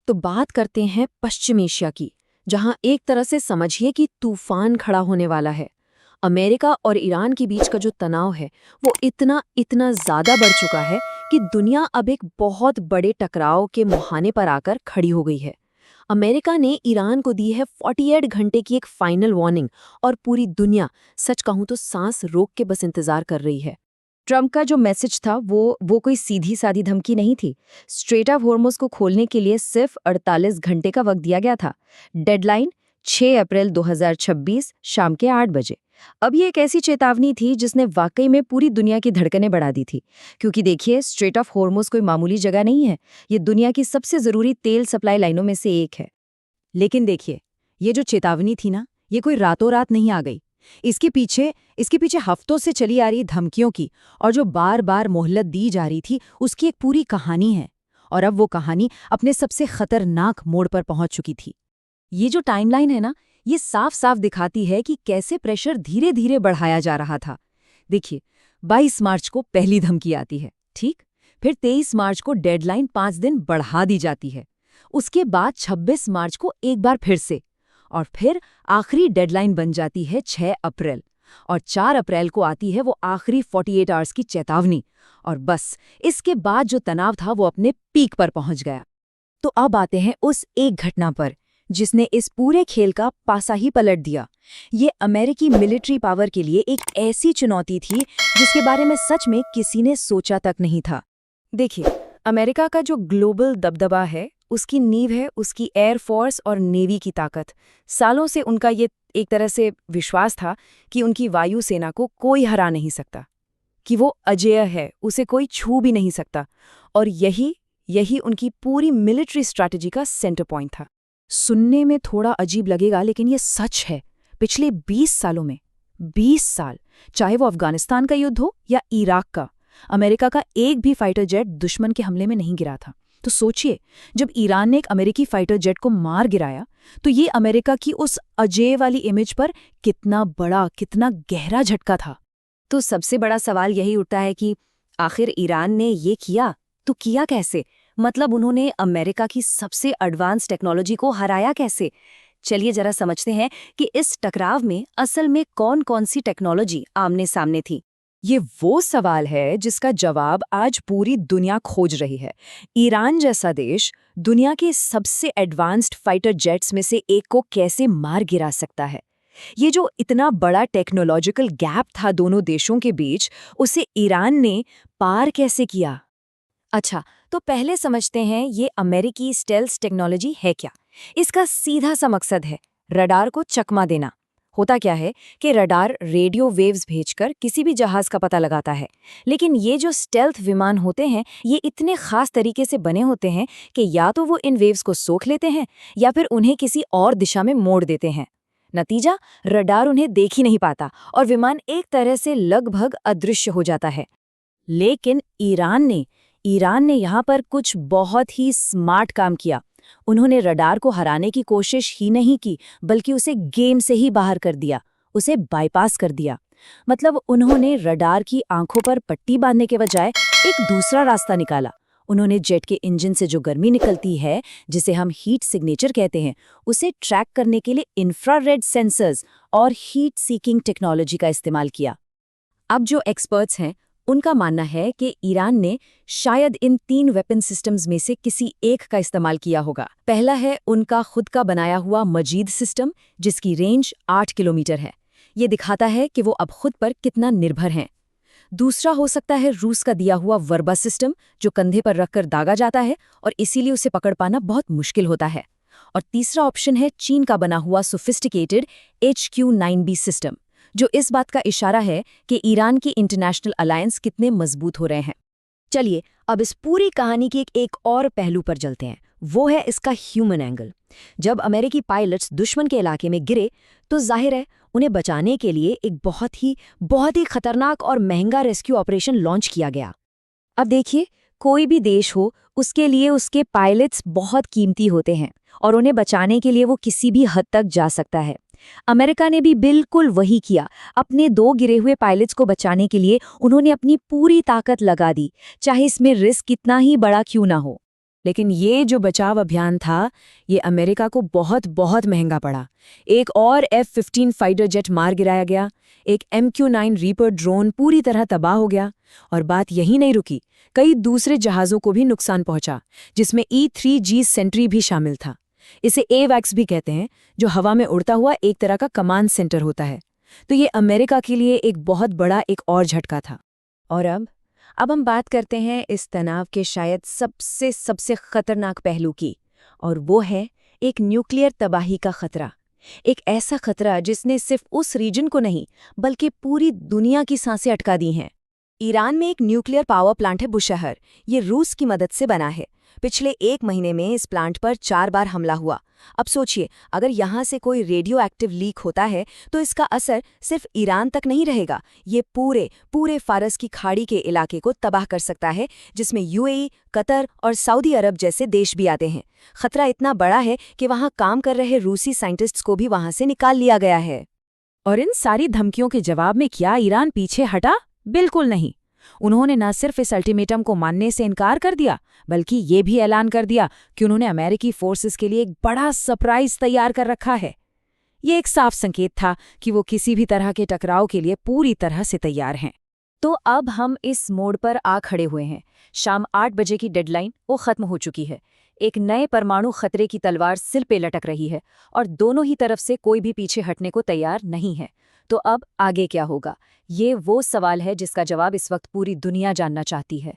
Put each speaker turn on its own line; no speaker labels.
तो बात करते हैं पश्चिम एशिया की, जहां एक तरह से समझिए कि तूफान खड़ा होने वाला है। अमेरिका और ईरान के बीच का जो तनाव है वो इतना इतना ज़्यादा बढ़ चुका है कि दुनिया अब एक बहुत बड़े टकराव के मुहाने पर आकर खड़ी हो गई है। अमेरिका ने ईरान को दी है 48 घंटे की एक फाइनल वार्निंग, और पूरी दुनिया सच कहूं तो सांस रोक के बस इंतजार कर रही है।
ट्रंप का जो मैसेज था वो कोई सीधी सादी धमकी नहीं थी। स्ट्रेट ऑफ हॉर्मुज़ को खोलने के लिए सिर्फ 48 घंटे का वक्त दिया गया था। डेडलाइन 6 अप्रैल 2026 शाम के 8 बजे। अब ये एक ऐसी चेतावनी थी जिसने वाकई में पूरी दुनिया की धड़कनें बढ़ा दी थी, क्योंकि देखिए स्ट्रेट ऑफ हॉर्मुज़ कोई मामूली जगह नहीं है। ये दुनिया की सबसे ज़रूरी तेल सप्लाई लाइनों में से एक है।
लेकिन देखिए, ये जो चेतावनी थी ना, ये कोई रातों रात नहीं आ गई। इसके पीछे हफ्तों से चली आ रही धमकियों की और जो बार बार मोहलत दी जा रही थी उसकी एक पूरी कहानी है। और अब वो कहानी अपने सबसे खतरनाक मोड़ पर पहुंच चुकी थी। ये जो टाइमलाइन है ना, ये साफ साफ दिखाती है कि कैसे प्रेशर धीरे धीरे बढ़ाया जा रहा था। देखिए, 22 मार्च को पहली धमकी आती है, ठीक? फिर 23 मार्च को डेडलाइन 5 दिन बढ़ा दी जाती है। उसके बाद 26 मार्च को एक बार फिर से, और फिर आखिरी डेडलाइन बन जाती है 6 अप्रैल। और 4 अप्रैल को आती है वो आखिरी 48 आवर्स की चेतावनी। और बस इसके बाद जो तनाव था वो अपने पीक पर पहुंच गया।
तो अब आते हैं उस एक घटना पर जिसने इस पूरे खेल का पासा ही पलट दिया। ये अमेरिकी मिलिट्री पावर के लिए एक ऐसी चुनौती थी जिसके बारे में सच में किसी ने सोचा तक नहीं था।
देखिए, अमेरिका का जो ग्लोबल दबदबा है उसकी नींव है उसकी एयरफोर्स और नेवी की ताकत। सालों से उनका ये एक तरह से विश्वास था कि उनकी वायुसेना को कोई हरा नहीं सकता, कि वो अजेय है, उसे कोई छू भी नहीं सकता। और यही उनकी पूरी मिलिट्री स्ट्रैटेजी का सेंटर पॉइंट था। सुनने में थोड़ा अजीब लगेगा, लेकिन ये सच है। पिछले 20 सालों में 20 साल, चाहे वो अफगानिस्तान का युद्ध हो या इराक का, अमेरिका का एक भी फाइटर जेट दुश्मन के हमले में नहीं गिरा था। तो सोचिए, जब ईरान ने एक अमेरिकी फाइटर जेट को मार गिराया तो ये अमेरिका की उस अजेय वाली इमेज पर कितना बड़ा, कितना गहरा झटका था।
तो सबसे बड़ा सवाल यही उठता है कि आखिर ईरान ने ये किया तो किया कैसे? मतलब उन्होंने अमेरिका की सबसे एडवांस टेक्नोलॉजी को हराया कैसे? चलिए जरा समझते हैं कि इस टकराव में असल में कौन कौन सी टेक्नोलॉजी आमने सामने थी।
ये वो सवाल है जिसका जवाब आज पूरी दुनिया खोज रही है। ईरान जैसा देश दुनिया के सबसे एडवांस्ड फाइटर जेट्स में से एक को कैसे मार गिरा सकता है? ये जो इतना बड़ा टेक्नोलॉजिकल गैप था दोनों देशों के बीच, उसे ईरान ने पार कैसे किया?
अच्छा, तो पहले समझते हैं ये अमेरिकी स्टेल्थ टेक्नोलॉजी है क्या। इसका सीधा सा मकसद है रडार को चकमा देना। होता क्या है कि रडार रेडियो वेव्स भेजकर किसी भी जहाज का पता लगाता है, लेकिन ये जो स्टेल्थ विमान होते हैं ये इतने खास तरीके से बने होते हैं कि या तो वो इन वेव्स को सोख लेते हैं या फिर उन्हें किसी और दिशा में मोड़ देते हैं। नतीजा, रडार उन्हें देख ही नहीं पाता और विमान एक तरह से लगभग अदृश्य हो जाता है। लेकिन ईरान ने यहाँ पर कुछ बहुत ही स्मार्ट काम किया। उन्होंने रडार को हराने की कोशिश ही नहीं की, बल्कि उसे गेम से ही बाहर कर दिया, उसे बाईपास कर दिया। मतलब उन्होंने रडार की आंखों पर पट्टी बांधने के बजाय एक दूसरा रास्ता निकाला। उन्होंने जेट के इंजन से जो गर्मी निकलती है, जिसे हम हीट सिग्नेचर कहते हैं, उसे ट्रैक करने के लिए इंफ्रारेड सेंसर्स और हीट सीकिंग टेक्नोलॉजी का इस्तेमाल किया। अब जो एक्सपर्ट्स हैं उनका मानना है कि ईरान ने शायद इन 3 वेपन सिस्टम्स में से किसी एक का इस्तेमाल किया होगा। पहला है उनका खुद का बनाया हुआ मजीद सिस्टम, जिसकी रेंज 8 किलोमीटर है। ये दिखाता है कि वो अब खुद पर कितना निर्भर हैं। दूसरा हो सकता है रूस का दिया हुआ वर्बा सिस्टम, जो कंधे पर रखकर दागा जाता है और इसीलिए उसे पकड़ पाना बहुत मुश्किल होता है। और तीसरा ऑप्शन है चीन का बना हुआ सोफिस्टिकेटेड HQ-9B सिस्टम, जो इस बात का इशारा है कि ईरान की इंटरनेशनल अलायंस कितने मजबूत हो रहे हैं। चलिए अब इस पूरी कहानी के एक और पहलू पर चलते हैं, वो है इसका ह्यूमन एंगल। जब अमेरिकी पायलट्स दुश्मन के इलाके में गिरे तो जाहिर है उन्हें बचाने के लिए एक बहुत ही खतरनाक और महंगा रेस्क्यू ऑपरेशन लॉन्च किया गया। अब देखिए, कोई भी देश हो उसके लिए उसके पायलट्स बहुत कीमती होते हैं और उन्हें बचाने के लिए वो किसी भी हद तक जा सकता है। अमेरिका ने भी बिल्कुल वही किया। अपने 2 गिरे हुए पायलट्स को बचाने के लिए उन्होंने अपनी पूरी ताकत लगा दी, चाहे इसमें रिस्क कितना ही बड़ा क्यों ना हो। लेकिन ये जो बचाव अभियान था, ये अमेरिका को बहुत बहुत महंगा पड़ा। एक और F-15 फाइटर जेट मार गिराया गया, एक MQ-9 रीपर ड्रोन पूरी तरह तबाह हो गया, और बात यहीं नहीं रुकी। कई दूसरे जहाज़ों को भी नुकसान पहुंचा, जिसमें E-3G सेंट्री भी शामिल था। इसे AWACS भी कहते हैं, जो हवा में उड़ता हुआ एक तरह का कमांड सेंटर होता है। तो ये अमेरिका के लिए एक बहुत बड़ा एक और झटका था।
और अब हम बात करते हैं इस तनाव के शायद सबसे खतरनाक पहलू की, और वो है एक न्यूक्लियर तबाही का खतरा। एक ऐसा खतरा जिसने सिर्फ उस रीजन को नहीं बल्कि पूरी दुनिया की सांसें अटका दी हैं। ईरान में एक न्यूक्लियर पावर प्लांट है बुशहर। ये रूस की मदद से बना है। पिछले 1 महीने में इस प्लांट पर 4 बार हमला हुआ। अब सोचिए, अगर यहाँ से कोई रेडियो एक्टिव लीक होता है तो इसका असर सिर्फ ईरान तक नहीं रहेगा, ये पूरे फारस की खाड़ी के इलाके को तबाह कर सकता है, जिसमें UAE, कतर और सऊदी अरब जैसे देश भी आते हैं। खतरा इतना बड़ा है कि वहाँ काम कर रहे रूसी साइंटिस्ट्स को भी वहाँ से निकाल लिया गया है।
और इन सारी धमकियों के जवाब में क्या ईरान पीछे हटा? बिल्कुल नहीं। उन्होंने न सिर्फ इस अल्टीमेटम को मानने से इनकार कर दिया, बल्कि ये भी ऐलान कर दिया कि उन्होंने अमेरिकी फोर्सेस के लिए एक बड़ा सरप्राइज तैयार कर रखा है। ये एक साफ संकेत था कि वो किसी भी तरह के टकराव के लिए पूरी तरह से तैयार हैं।
तो अब हम इस मोड़ पर आ खड़े हुए हैं। शाम 8 बजे की डेडलाइन वो खत्म हो चुकी है। एक नए परमाणु खतरे की तलवार सिर पे लटक रही है, और दोनों ही तरफ से कोई भी पीछे हटने को तैयार नहीं है। तो अब आगे क्या होगा? ये वो सवाल है जिसका जवाब इस वक्त पूरी दुनिया जानना चाहती है।